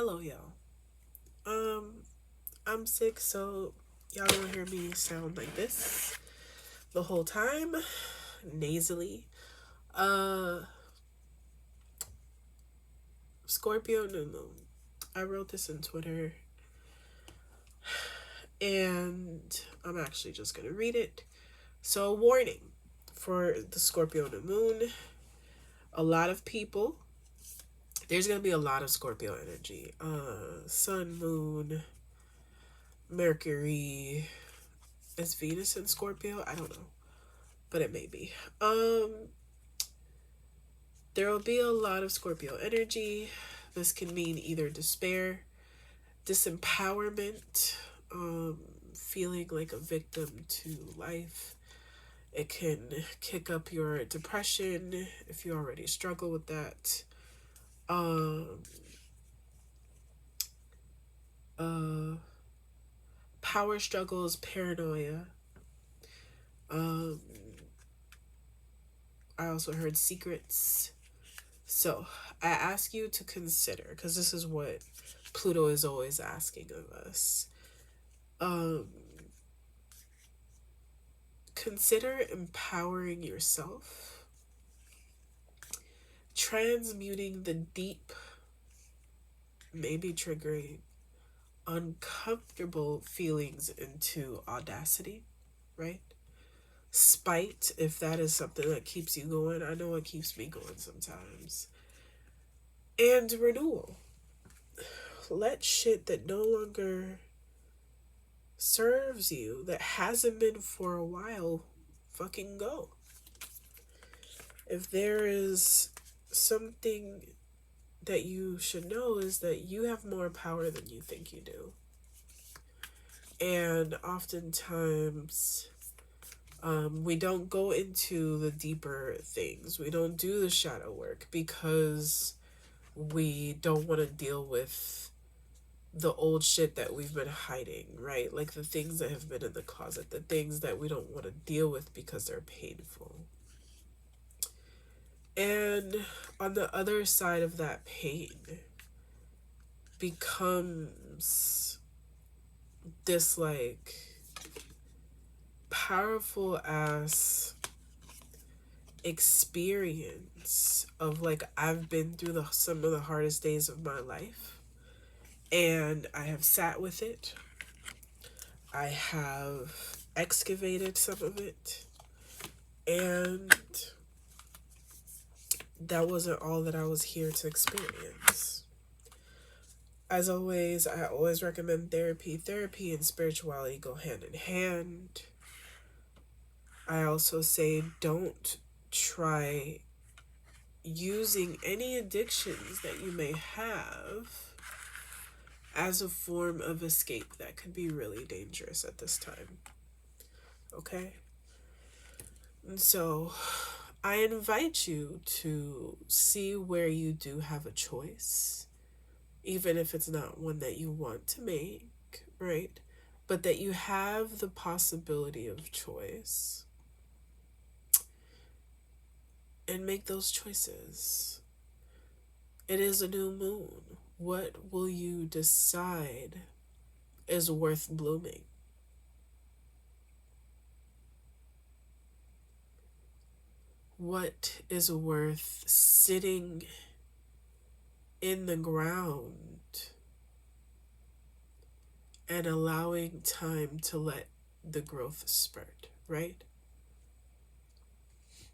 Hello, y'all. I'm sick, so y'all gonna hear me sound like this the whole time, nasally. Uh, Scorpio New Moon. I wrote this in Twitter, and I'm actually just gonna read it. So, warning for the Scorpio New Moon. A lot of people. There's gonna be a lot of Scorpio energy. Sun, Moon, Mercury. Is Venus in Scorpio? I don't know, but it may be. There will be a lot of Scorpio energy. This can mean either despair, disempowerment, feeling like a victim to life. It can kick up your depression if you already struggle with that. Uh, Power struggles, paranoia. Um, I also heard secrets. So I ask you to consider, because this is what Pluto is always asking of us. Consider empowering yourself, transmuting the deep, maybe triggering, uncomfortable feelings into audacity, right? Spite, if that is something that keeps you going. I know it keeps me going sometimes. And renewal. Let shit that no longer serves you, that hasn't been for a while, fucking go. If there is something that you should know, is that you have more power than you think you do. And oftentimes, we don't go into the deeper things. We don't do the shadow work because we don't want to deal with the old shit that we've been hiding, right? Like the things that have been in the closet, the things that we don't want to deal with because they're painful. And on the other side of that pain becomes this like powerful ass experience of like, I've been through some of the hardest days of my life, and I have sat with it. I have excavated some of it, and that wasn't all that I was here to experience. As always, I always recommend therapy. Therapy and spirituality go hand in hand. I also say don't try using any addictions that you may have as a form of escape. That could be really dangerous at this time. Okay? And so I invite you to see where you do have a choice, even if it's not one that you want to make, right? But that you have the possibility of choice. And make those choices. It is a new moon. What will you decide is worth blooming? What is worth sitting in the ground and allowing time to let the growth spurt, right?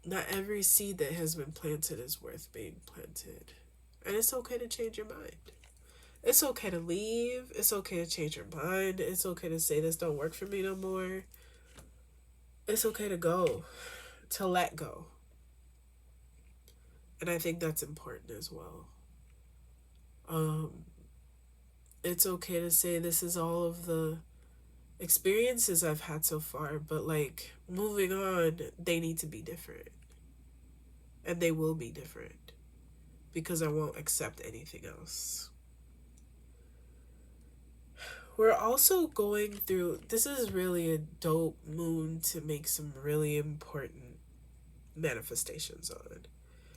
Not every seed that has been planted is worth being planted. And it's okay to change your mind. It's okay to leave. It's okay to change your mind. It's okay to say this don't work for me no more. It's okay to go, to let go. And I think that's important as well. It's okay to say this is all of the experiences I've had so far, but like moving on, they need to be different. And they will be different because I won't accept anything else. We're also going through, this is really a dope moon to make some really important manifestations on.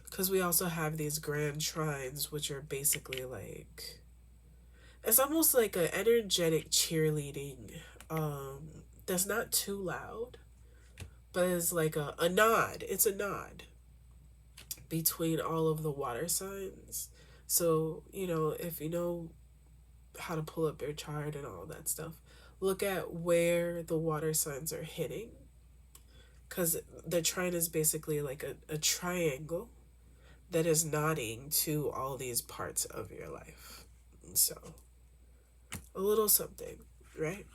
Because we also have these grand trines, which are basically like It's almost like an energetic cheerleading. That's not too loud, but it's like a nod. It's a nod between all of the water signs. So, you know, if you know how to pull up your chart and all that stuff, look at where the water signs are hitting. Because the trine is basically like a triangle that is nodding to all these parts of your life. So, a little something, right?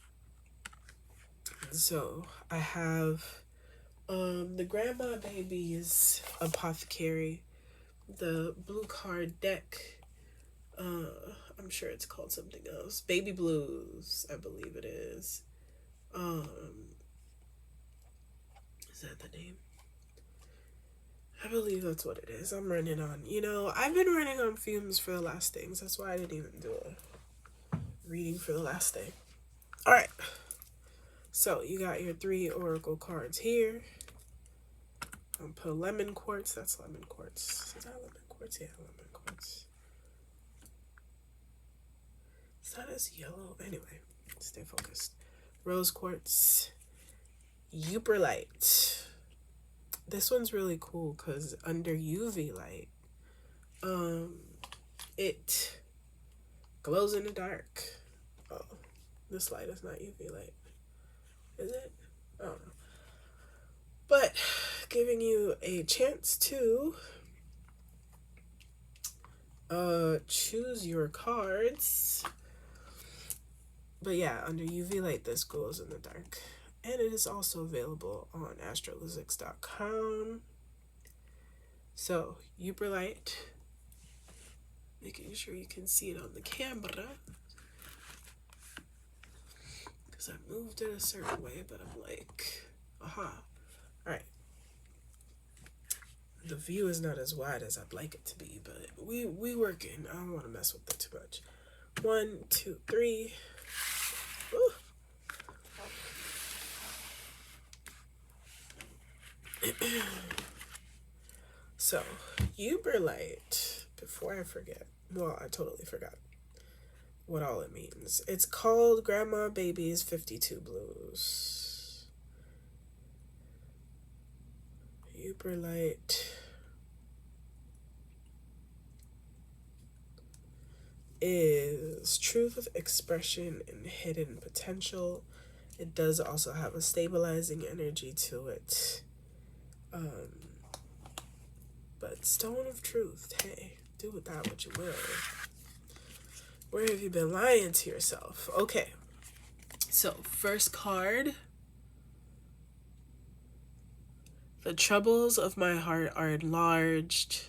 So, I have the Grandma Babies Apothecary, the blue card deck. I'm sure it's called something else. Baby Blues, I believe it is. Is that the name? I believe that's what it is. I'm running on, you know, I've been running on fumes for the last things. That's why I didn't even do a reading for the last thing. All right. So you got your 3 oracle cards here. I'll put lemon quartz. That's lemon quartz. Is that lemon quartz? Yeah, lemon quartz. It's not as yellow. Anyway, stay focused. Rose quartz. Euperlite. This one's really cool because under UV light, it glows in the dark. Oh, this light is not UV light. Is it? I don't know. But giving you a chance to choose your cards. But yeah, under UV light, this glows in the dark. And it is also available on Astrolyszics.com. So, Euperlite. Making sure you can see it on the camera. Because I moved it a certain way, but I'm like, aha. Alright. The view is not as wide as I'd like it to be, but we working. I don't want to mess with it too much. 1, 2, 3. Ooh. So, Euperlite, before I forget, well, I totally forgot what all it means. It's called Grandma Baby's 52 Blues. Euperlite is truth with expression and hidden potential. It does also have a stabilizing energy to it. But Stone of Truth, hey, do with that what you will. Where have you been lying to yourself? Okay, so first card. The troubles of my heart are enlarged.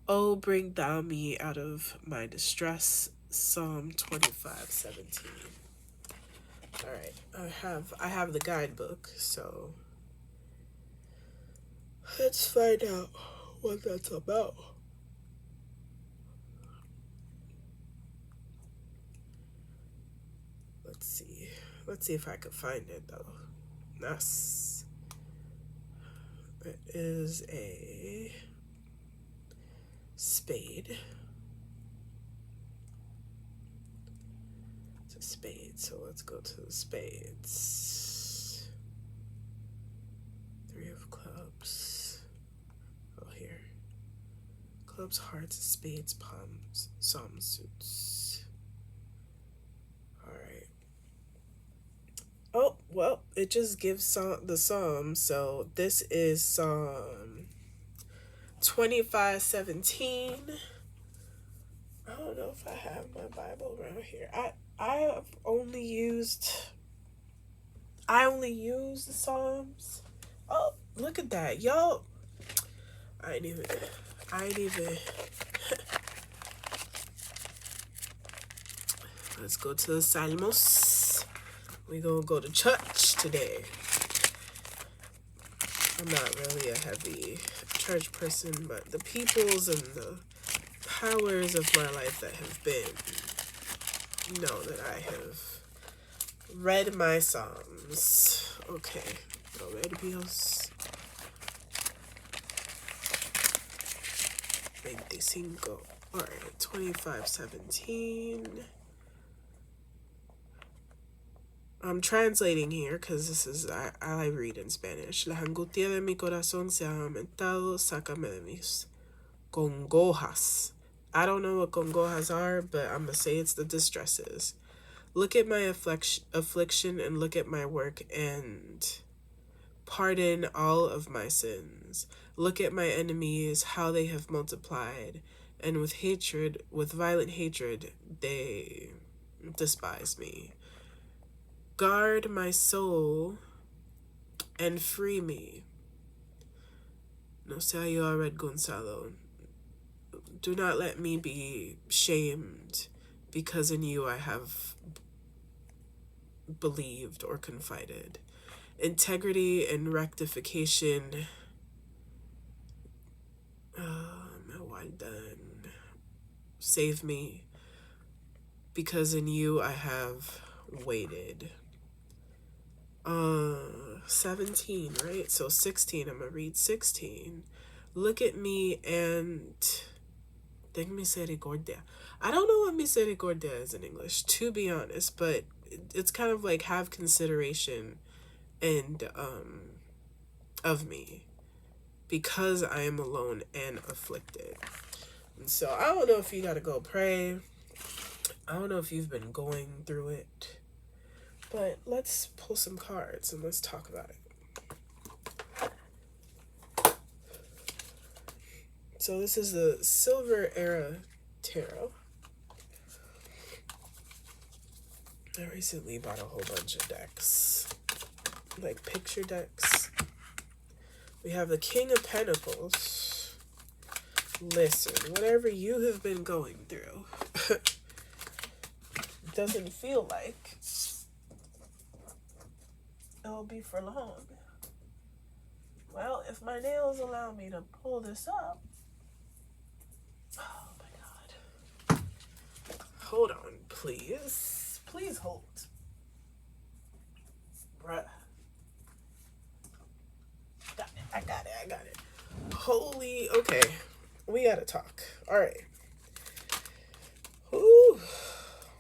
Oh, bring thou me out of my distress. Psalm 25:17. All right, I have the guidebook, so let's find out what that's about. Let's see if I could find it though. Yes. It is a spade. It's a spade, so let's go to the spades. 3 of clubs. Oh, here. Clubs, hearts, spades, palms, some suits. Alright. Oh, well, it just gives the psalm, so this is Psalm 25:17. I don't know if I have my Bible around here. I only used the Psalms. Oh, look at that, y'all. I ain't even. Let's go to the Salmos. We're gonna go to church today. I'm not really a heavy church person, but the peoples and the powers of my life that have been know that I have read my Psalms. Okay, Proverbios 25. All right, 2517. I'm translating here because this is, I read in Spanish. La angustia de mi corazón se ha aumentado, sácame de mis congojas. I don't know what congojas are, but I'm going to say it's the distresses. Look at my affliction and look at my work and pardon all of my sins. Look at my enemies, how they have multiplied, and with hatred, with violent hatred, they despise me. Guard my soul and free me. No sea yo Red Gonzalo. Do not let me be shamed, because in you I have believed or confided. Integrity and rectification. Well done. Save me, because in you I have waited. 17, right? So 16, I'm gonna read 16. Look at me and ten misericordia. I don't know what misericordia is in English, to be honest, but it's kind of like have consideration and of me, because I am alone and afflicted. And so I don't know if you gotta go pray. I don't know if you've been going through it. But let's pull some cards and let's talk about it. So this is the Silver Era Tarot. I recently bought a whole bunch of decks, like picture decks. We have the King of Pentacles. Listen, whatever you have been going through doesn't feel like it'll be for long. Well, if my nails allow me to pull this up. Oh my god. Hold on, please. Please hold. Bruh. I got it. Holy, okay. We gotta talk. Alright. Ooh.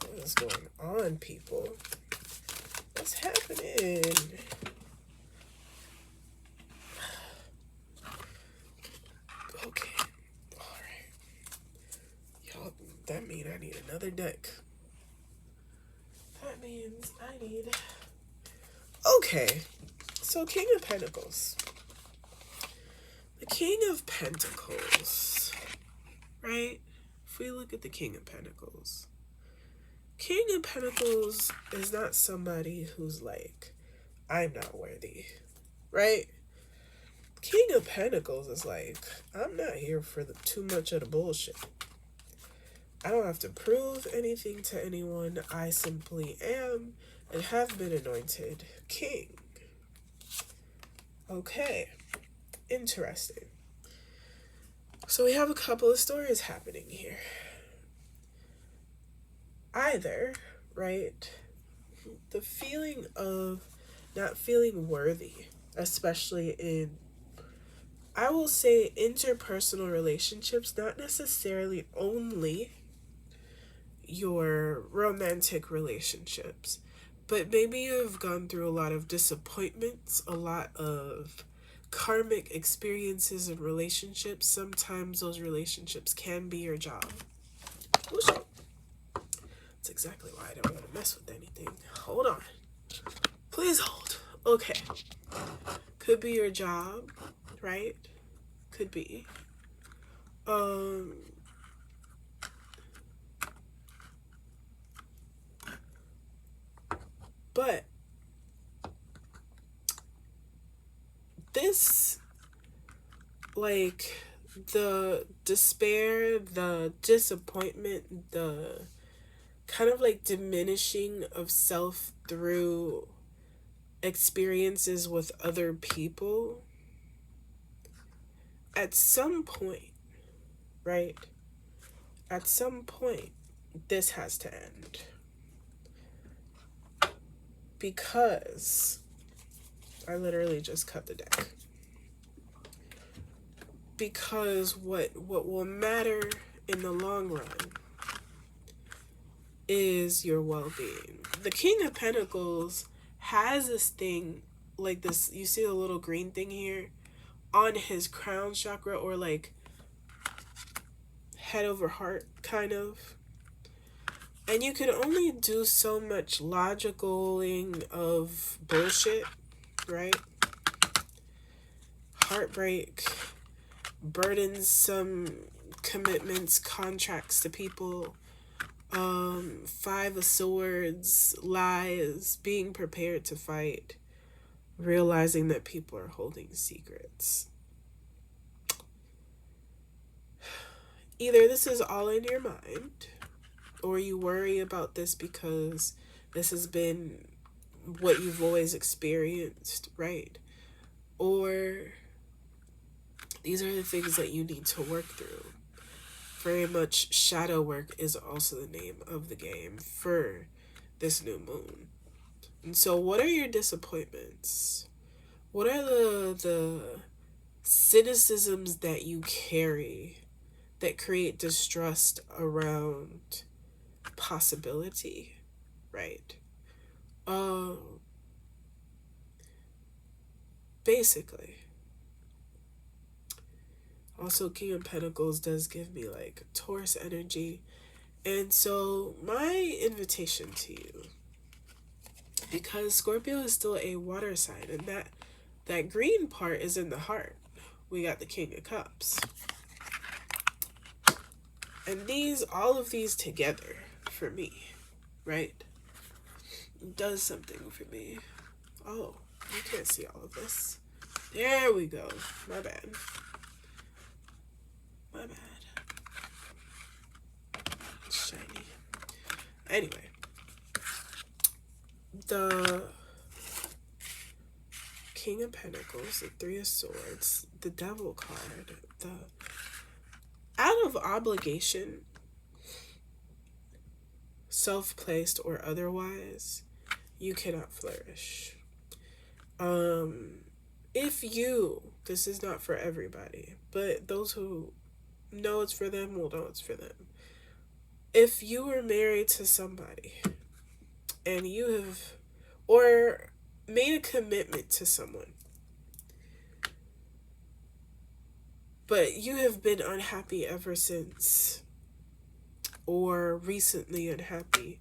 What is going on, people? What's happening? Okay. Alright. Y'all, that means I need another deck. That means I need... Okay. So, King of Pentacles. The King of Pentacles. Right? If we look at the King of Pentacles. King of Pentacles is not somebody who's like, I'm not worthy, right? King of Pentacles is like, I'm not here for too much of the bullshit. I don't have to prove anything to anyone. I simply am and have been anointed king. Okay, interesting. So we have a couple of stories happening here. Either, right, the feeling of not feeling worthy, especially in, I will say, interpersonal relationships, not necessarily only your romantic relationships, but maybe you've gone through a lot of disappointments, a lot of karmic experiences in relationships. Sometimes those relationships can be your job. That's exactly why I don't want to mess with anything. Hold on. Please hold. Okay. Could be your job, right? Could be. But this, like, the despair, the disappointment, the kind of like diminishing of self through experiences with other people, at some point, right? At some point, this has to end. Because I literally just cut the deck. Because what will matter in the long run is your well-being. The King of Pentacles has this thing like this. You see the little green thing here on his crown chakra, or like head over heart kind of. And you can only do so much logicaling of bullshit, right? Heartbreak, burdensome commitments, contracts to people, Five of Swords, lies, being prepared to fight, realizing that people are holding secrets. Either this is all in your mind, or you worry about this because this has been what you've always experienced, right? Or these are the things that you need to work through. Very much shadow work is also the name of the game for this new moon. And so what are your disappointments? What are the cynicisms that you carry that create distrust around possibility, right? Basically. Also, King of Pentacles does give me like Taurus energy. And so my invitation to you, because Scorpio is still a water sign, and that green part is in the heart. We got the King of Cups. And all of these together for me, right, does something for me. Oh, you can't see all of this. There we go. My bad. My bad. It's shiny. Anyway. The King of Pentacles, the Three of Swords, the Devil card, out of obligation, self-placed or otherwise, you cannot flourish. This is not for everybody, but those who know it's for them will know it's for them. If you were married to somebody and you have, or made a commitment to someone, but you have been unhappy ever since, or recently unhappy,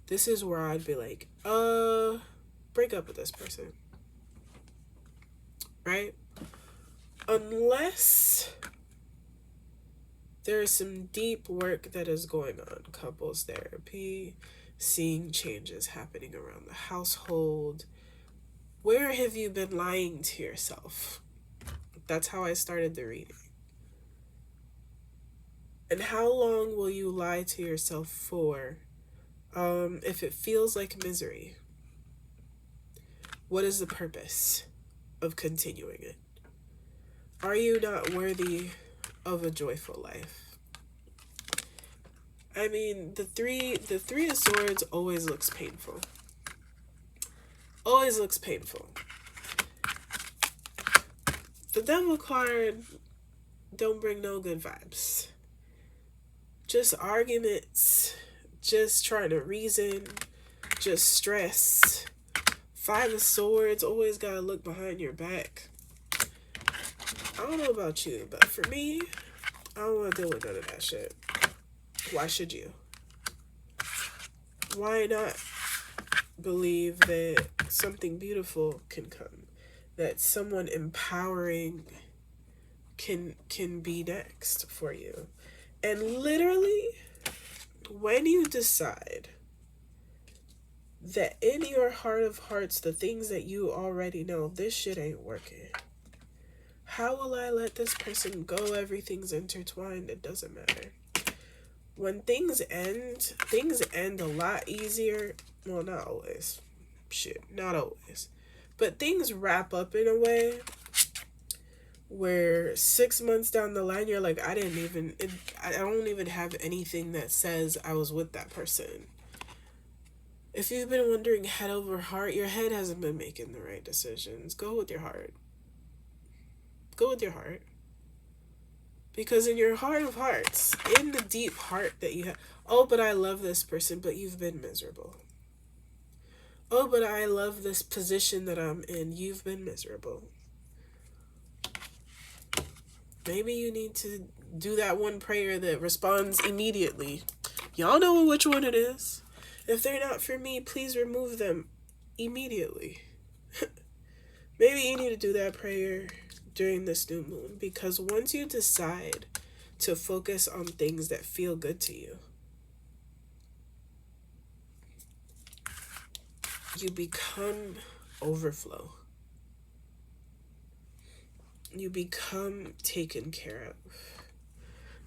this is where I'd be like, break up with this person. Right? Unless there is some deep work that is going on, couples therapy, seeing changes happening around the household. Where have you been lying to yourself? That's how I started the reading. And how long will you lie to yourself for? If it feels like misery, what is the purpose of continuing it? Are you not worthy of a joyful life? I mean, the three of Swords always looks painful. Always looks painful. The Devil card don't bring no good vibes. Just arguments, just trying to reason, just stress. Five of Swords, always gotta look behind your back. I don't know about you, but for me, I don't want to deal with none of that shit. Why should you? Why not believe that something beautiful can come? That someone empowering can be next for you? And literally, when you decide that in your heart of hearts, the things that you already know, this shit ain't working. How will I let this person go? Everything's intertwined. It doesn't matter. When things end a lot easier. Well, not always. Shit, not always. But things wrap up in a way where 6 months down the line, you're like, I don't even have anything that says I was with that person. If you've been wondering head over heart, your head hasn't been making the right decisions. Go with your heart. Go with your heart. Because in your heart of hearts, in the deep heart that you have, oh, but I love this person, but you've been miserable. Oh, but I love this position that I'm in, you've been miserable. Maybe you need to do that one prayer that responds immediately. Y'all know which one it is. If they're not for me, please remove them immediately. Maybe you need to do that prayer during this new moon, because once you decide to focus on things that feel good to you, you become overflow. You become taken care of.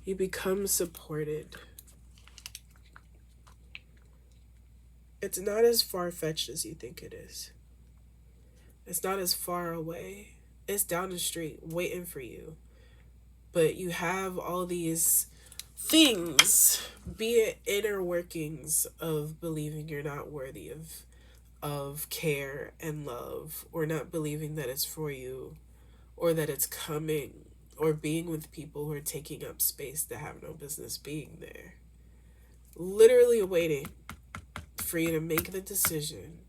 You become supported. It's not as far-fetched as you think it is. It's not as far away. It's down the street waiting for you. But you have all these things, be it inner workings of believing you're not worthy of care and love, or not believing that it's for you, or that it's coming, or being with people who are taking up space that have no business being there. Literally waiting for you to make the decision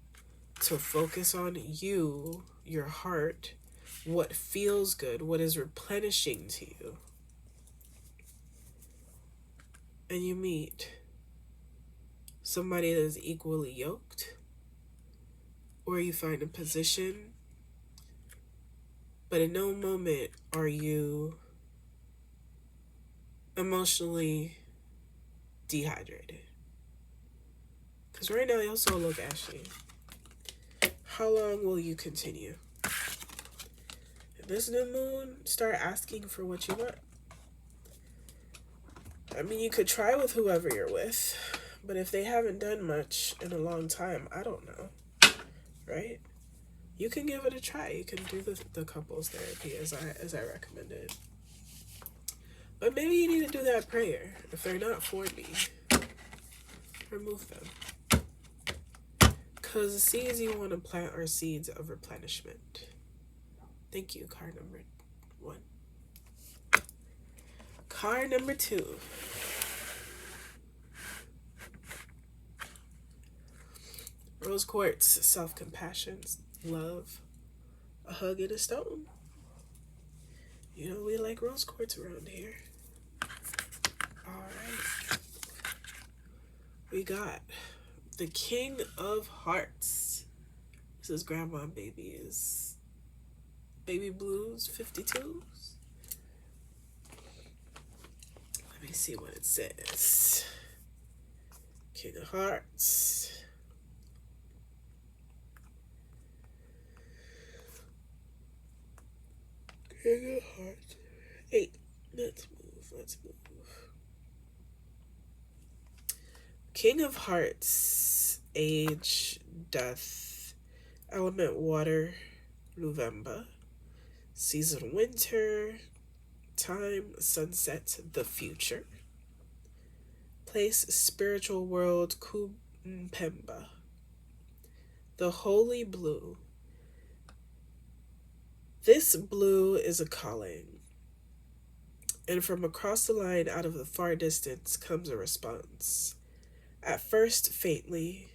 to focus on you, your heart, what feels good, what is replenishing to you. And you meet somebody that is equally yoked, or you find a position, but in no moment are you emotionally dehydrated. Because right now your soul look ashy. How long will you continue? In this new moon, start asking for what you want. I mean, you could try with whoever you're with, but if they haven't done much in a long time, I don't know, right? You can give it a try. You can do the couples therapy as I recommended. But maybe you need to do that prayer. If they're not for me, remove them. Because the seeds you want to plant are seeds of replenishment. Thank you, card number 1. Card number 2. Rose quartz, self-compassion, love, a hug and a stone. You know we like rose quartz around here. Alright. We got the King of Hearts. This is Grandma and Baby's Baby Blues 52s. Let me see what it says. King of Hearts. King of Hearts. 8. Let's move. King of Hearts. Age, death. Element water. November. Season winter. Time, sunset, the future. Place, spiritual world, Kumpemba. The holy blue. This blue is a calling. And from across the line, out of the far distance, comes a response. At first faintly,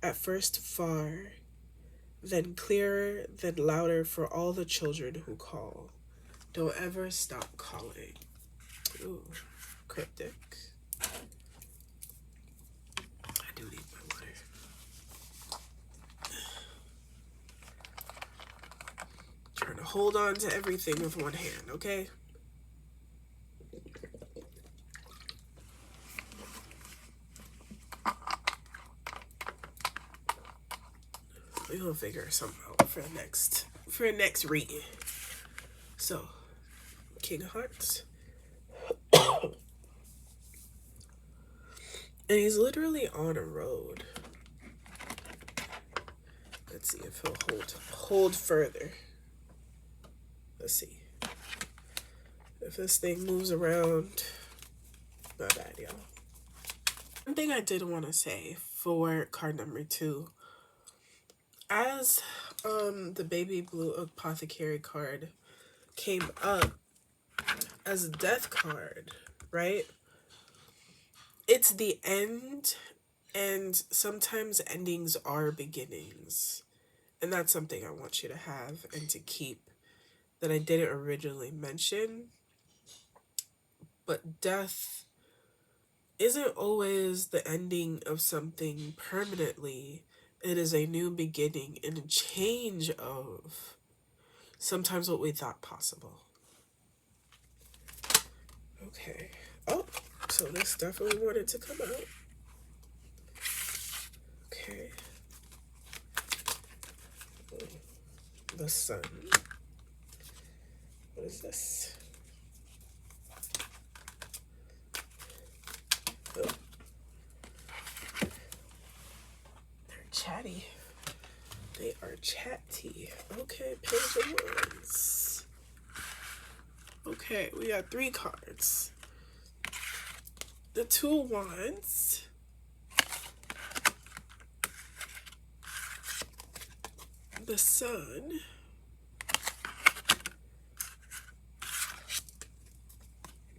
at first far, then clearer, then louder for all the children who call. Don't ever stop calling. Ooh, cryptic. I do need my water. Trying to hold on to everything with one hand, okay? We're gonna figure something out for the next reading. So, King of Hearts. And he's literally on a road. Let's see if he'll hold further. Let's see. If this thing moves around, not bad, y'all. One thing I did want to say for card number 2, as the baby blue apothecary card came up, as a death card, right? It's the end, and sometimes endings are beginnings. And that's something I want you to have and to keep that I didn't originally mention. But death isn't always the ending of something permanently. It is a new beginning and a change of sometimes what we thought possible. Okay. Oh, so this definitely wanted to come out. Okay. The sun. What is this? Oh. They're chatty. They are chatty. Okay, page of wands. Okay, we got 3 cards. The 2 of wands. The sun.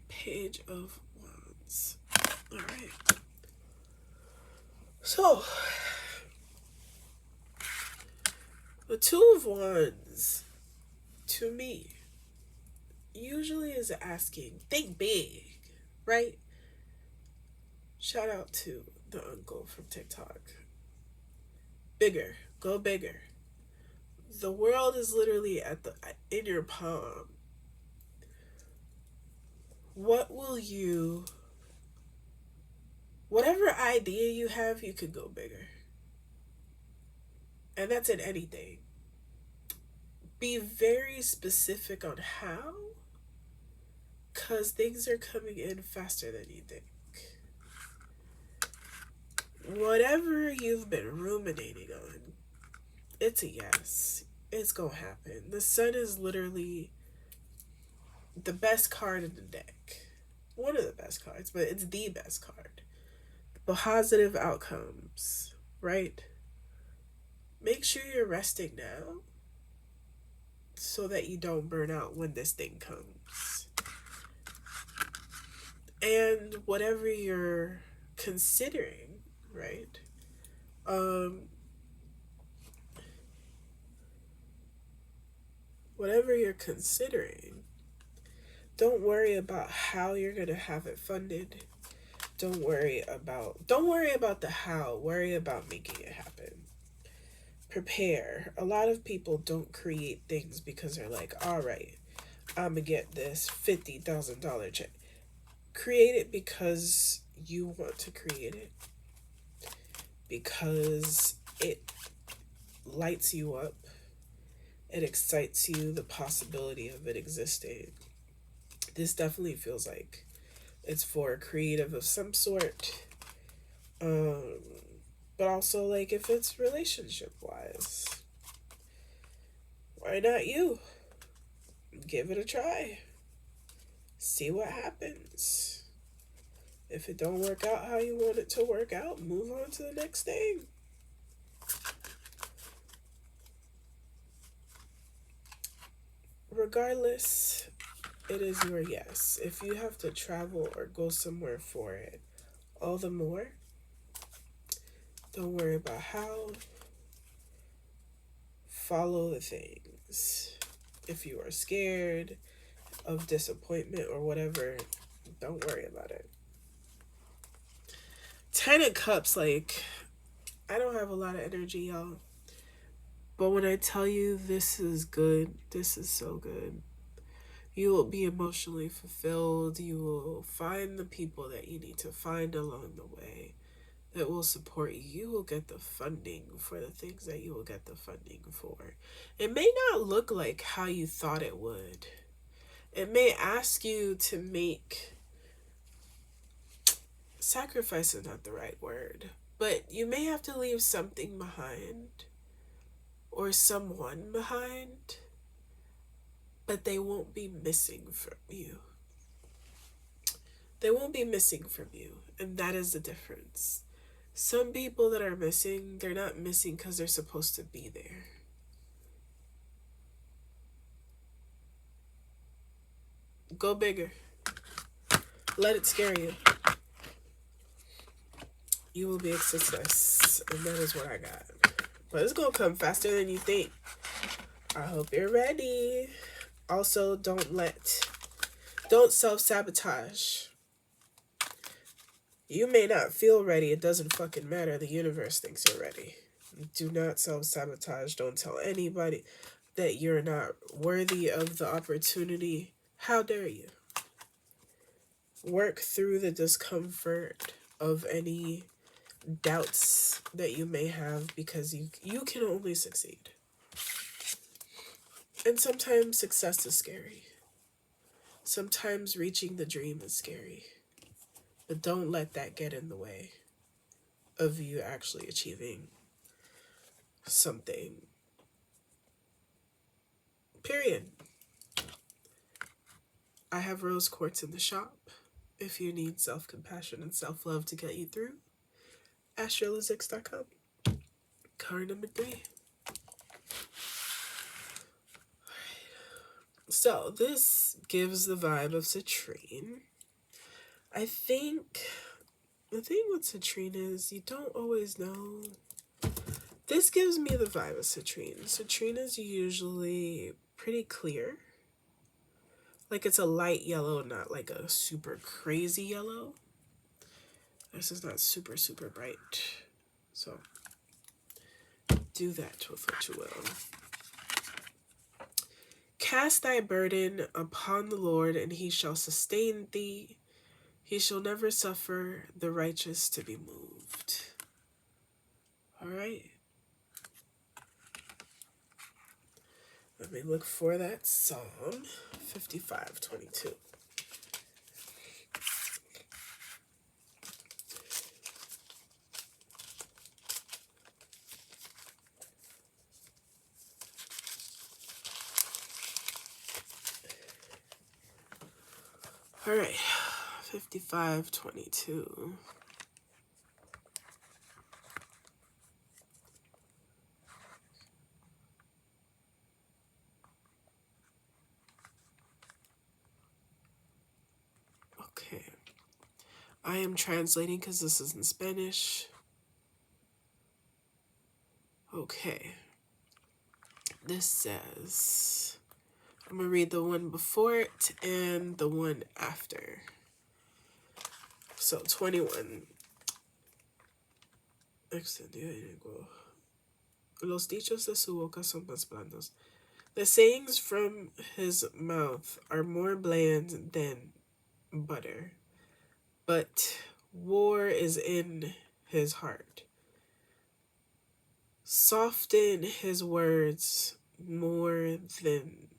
Page of wands. All right. So, the 2 of wands, to me, usually is asking, think big, right? Shout out to the uncle from TikTok. Bigger. Go bigger. The world is literally in your palm. Whatever idea you have, you could go bigger. And that's in anything. Be very specific on how, because things are coming in faster than you think. Whatever you've been ruminating on, it's a yes. It's gonna happen. The sun is literally the best card in the deck. One of the best cards, but it's the best card. Positive outcomes, right? Make sure you're resting now so that you don't burn out when this thing comes. And whatever you're considering, right? Whatever you're considering, don't worry about how you're going to have it funded. Don't worry about the how. Worry about making it happen. Prepare. A lot of people don't create things because they're like, all right, I'm going to get this $50,000 check. Create it because you want to create it. Because it lights you up. It excites you, the possibility of it existing. This definitely feels like it's for a creative of some sort. But also, like, if it's relationship-wise, why not you? Give it a try. See what happens. If it don't work out how you want it to work out, move on to the next thing. Regardless, it is your yes. If you have to travel or go somewhere for it, all the more. Don't worry about how. Follow the things. If you are scared of disappointment or whatever, don't worry about it. 10 of Cups, like, I don't have a lot of energy, y'all. But when I tell you this is good, this is so good. You will be emotionally fulfilled. You will find the people that you need to find along the way that will support you. You will get the funding for the things that you will get the funding for. It may not look like how you thought it would. It may ask you to make sacrifice is not the right word, but you may have to leave something behind or someone behind, but they won't be missing from you. They won't be missing from you, and that is the difference. Some people that are missing, they're not missing because they're supposed to be there. Go bigger. Let it scare you. You will be a success. And that is what I got. But it's going to come faster than you think. I hope you're ready. Also, don't self-sabotage. You may not feel ready. It doesn't fucking matter. The universe thinks you're ready. Do not self-sabotage. Don't tell anybody that you're not worthy of the opportunity. How dare you? Work through the discomfort of any doubts that you may have, because you can only succeed. And sometimes success is scary. Sometimes reaching the dream is scary. But don't let that get in the way of you actually achieving something. Period. I have rose quartz in the shop. If you need self-compassion and self-love to get you through, Astrolyszics.com. Card number 3. So this gives the vibe of citrine. I think the thing with citrine is you don't always know. This gives me the vibe of citrine. Citrine is usually pretty clear. Like it's a light yellow, not like a super crazy yellow. This is not super, super bright. So do that with what you will. Cast thy burden upon the Lord, and he shall sustain thee. He shall never suffer the righteous to be moved. All right. Let me look for that Psalm 55:22. All right, 55:22. Okay. I am translating because this is in Spanish. Okay. This says, I'm going to read the one before it and the one after. So 21. Los dichos de su boca son más blandos. The sayings from his mouth are more bland than butter, but war is in his heart. Soften his words more than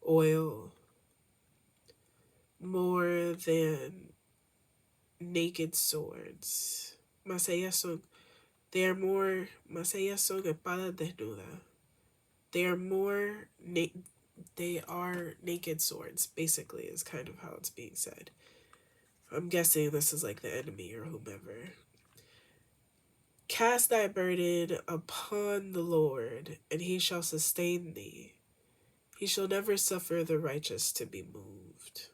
oil, more than naked swords. Mas ellas son espadas desnudas. They are naked swords, basically, is kind of how it's being said. I'm guessing this is like the enemy or whomever. Cast thy burden upon the Lord, and he shall sustain thee. He shall never suffer the righteous to be moved.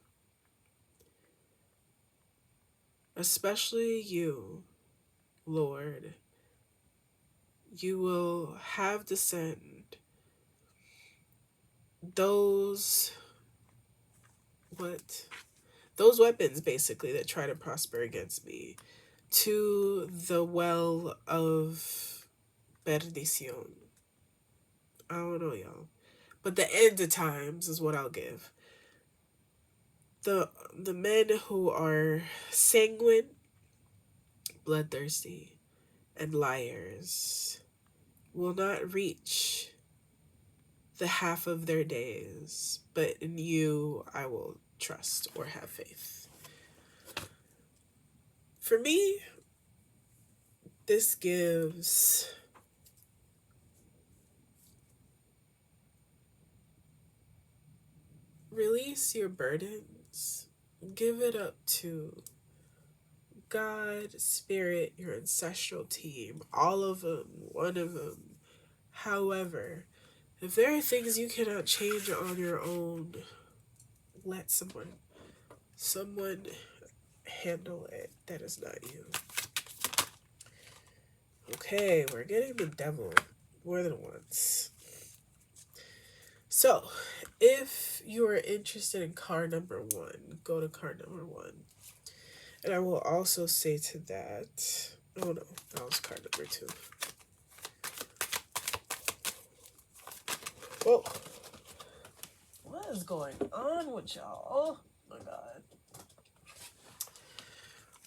Especially you, Lord, you will have to send those weapons, basically, that try to prosper against me to the well of perdición. I don't know, y'all. But the end of times is what I'll give. The men who are sanguine, bloodthirsty, and liars will not reach the half of their days, but in you I will trust or have faith. For me, this gives release your burdens. Give it up to God, Spirit, your ancestral team, all of them, one of them. However, if there are things you cannot change on your own, let someone handle it that is not you. Okay, we're getting the devil more than once. So, if you are interested in card number 1, go to card number 1. And I will also say to that, oh no, that was card number 2. Whoa. What is going on with y'all? Oh my god.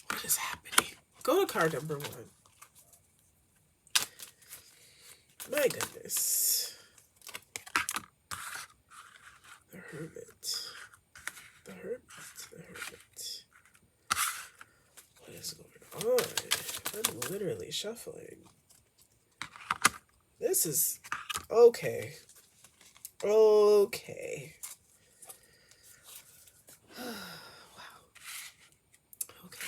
What is happening? Go to card number 1. My goodness. The Hermit. The Hermit. The Hermit. What is going on? I'm literally shuffling. This is okay. Okay. Wow. Okay.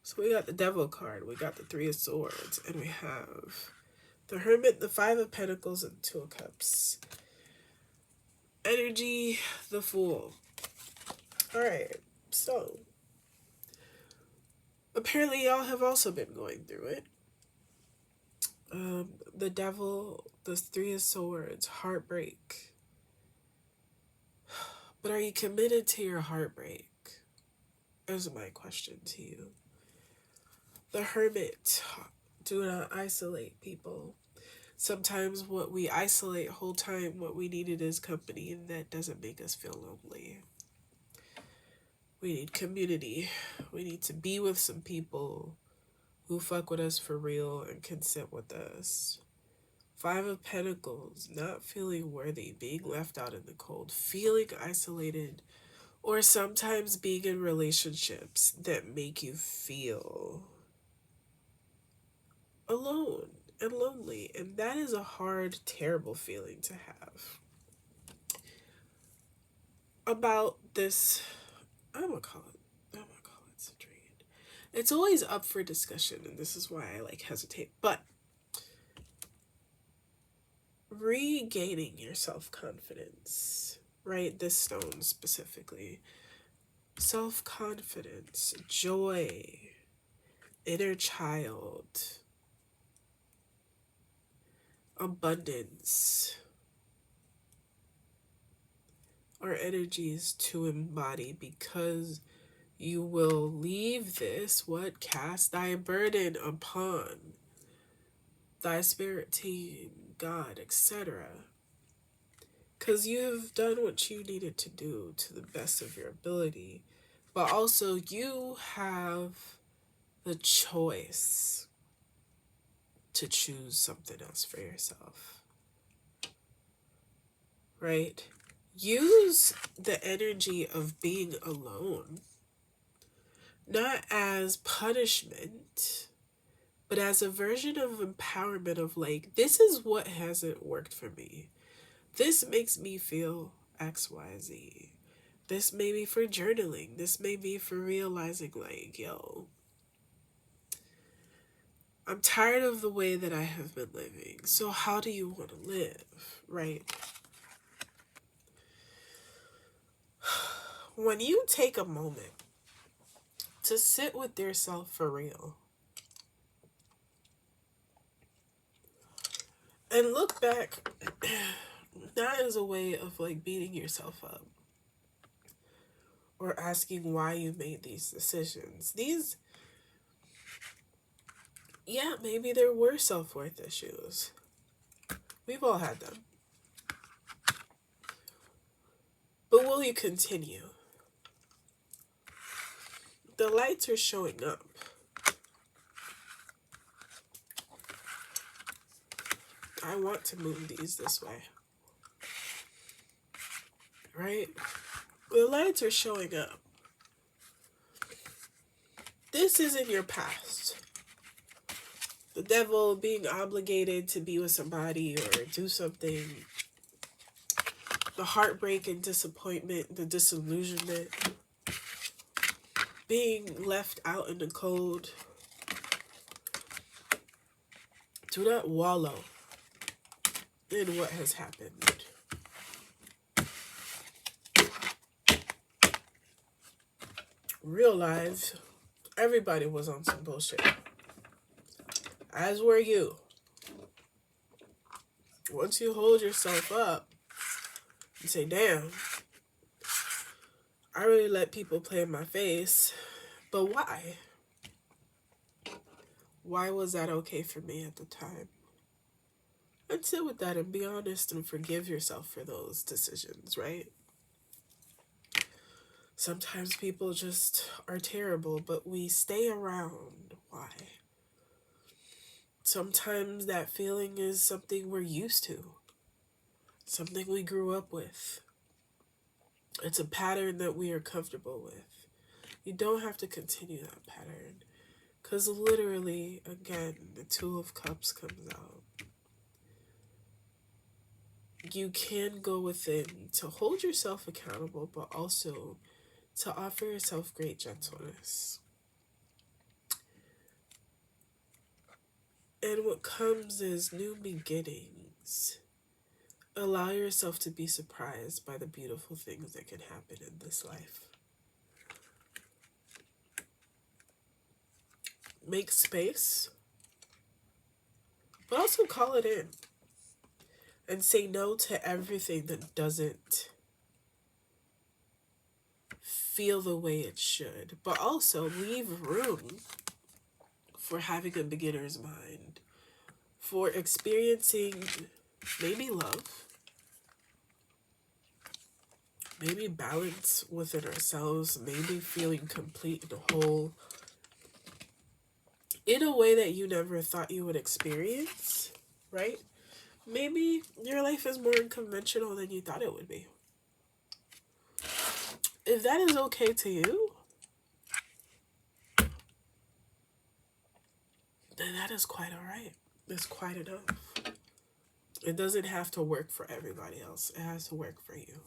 So we got the Devil card, we got the 3 of Swords, and we have the Hermit, the 5 of Pentacles, and 2 of Cups. Energy, the Fool. Alright, so apparently y'all have also been going through it. The Devil, the 3 of Swords, heartbreak. But are you committed to your heartbreak? Is my question to you. The Hermit, do not isolate people. Sometimes what we isolate whole time, what we needed is company, and that doesn't make us feel lonely. We need community. We need to be with some people who fuck with us for real and can sit with us. 5 of Pentacles, not feeling worthy, being left out in the cold, feeling isolated, or sometimes being in relationships that make you feel alone and lonely. And that is a hard, terrible feeling to have. About this, I'm gonna call it situation. It's always up for discussion, and this is why I hesitate. But regaining your self-confidence, right? This stone specifically. Self-confidence, joy, inner child, abundance are energies to embody, because you will leave this, cast thy burden upon thy spirit team, God, etc. Because you have done what you needed to do to the best of your ability. But also you have the choice to choose something else for yourself. Right? Use the energy of being alone not as punishment, but as a version of empowerment of this is what hasn't worked for me. This makes me feel XYZ. This may be for journaling. This may be for realizing yo, I'm tired of the way that I have been living. So how do you want to live, right? When you take a moment to sit with yourself for real and look back, not as a way of beating yourself up or asking why you made these decisions. Maybe there were self-worth issues. We've all had them. But will you continue? The lights are showing up. I want to move these this way. Right? The lights are showing up. This isn't your past. The devil being obligated to be with somebody or do something. The heartbreak and disappointment, the disillusionment. Being left out in the cold. Do not wallow in what has happened. Realize everybody was on some bullshit. As were you. Once you hold yourself up and say, damn, I really let people play in my face, but why? Why was that okay for me at the time? And sit with that and be honest and forgive yourself for those decisions, right? Sometimes people just are terrible, but we stay around. Why? Sometimes that feeling is something we're used to, something we grew up with. It's a pattern that we are comfortable with. You don't have to continue that pattern. Because literally, again, the Two of Cups comes out. You can go within to hold yourself accountable, but also to offer yourself great gentleness. And what comes is new beginnings. Allow yourself to be surprised by the beautiful things that can happen in this life. Make space, but also call it in. And say no to everything that doesn't feel the way it should. But also leave room for having a beginner's mind. For experiencing maybe love. Maybe balance within ourselves. Maybe feeling complete and whole. In a way that you never thought you would experience. Right? Maybe your life is more unconventional than you thought it would be. If that is okay to you, then that is quite alright. It's quite enough. It doesn't have to work for everybody else. It has to work for you.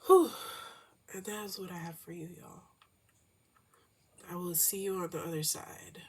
Whew. And that is what I have for you, y'all. I will see you on the other side.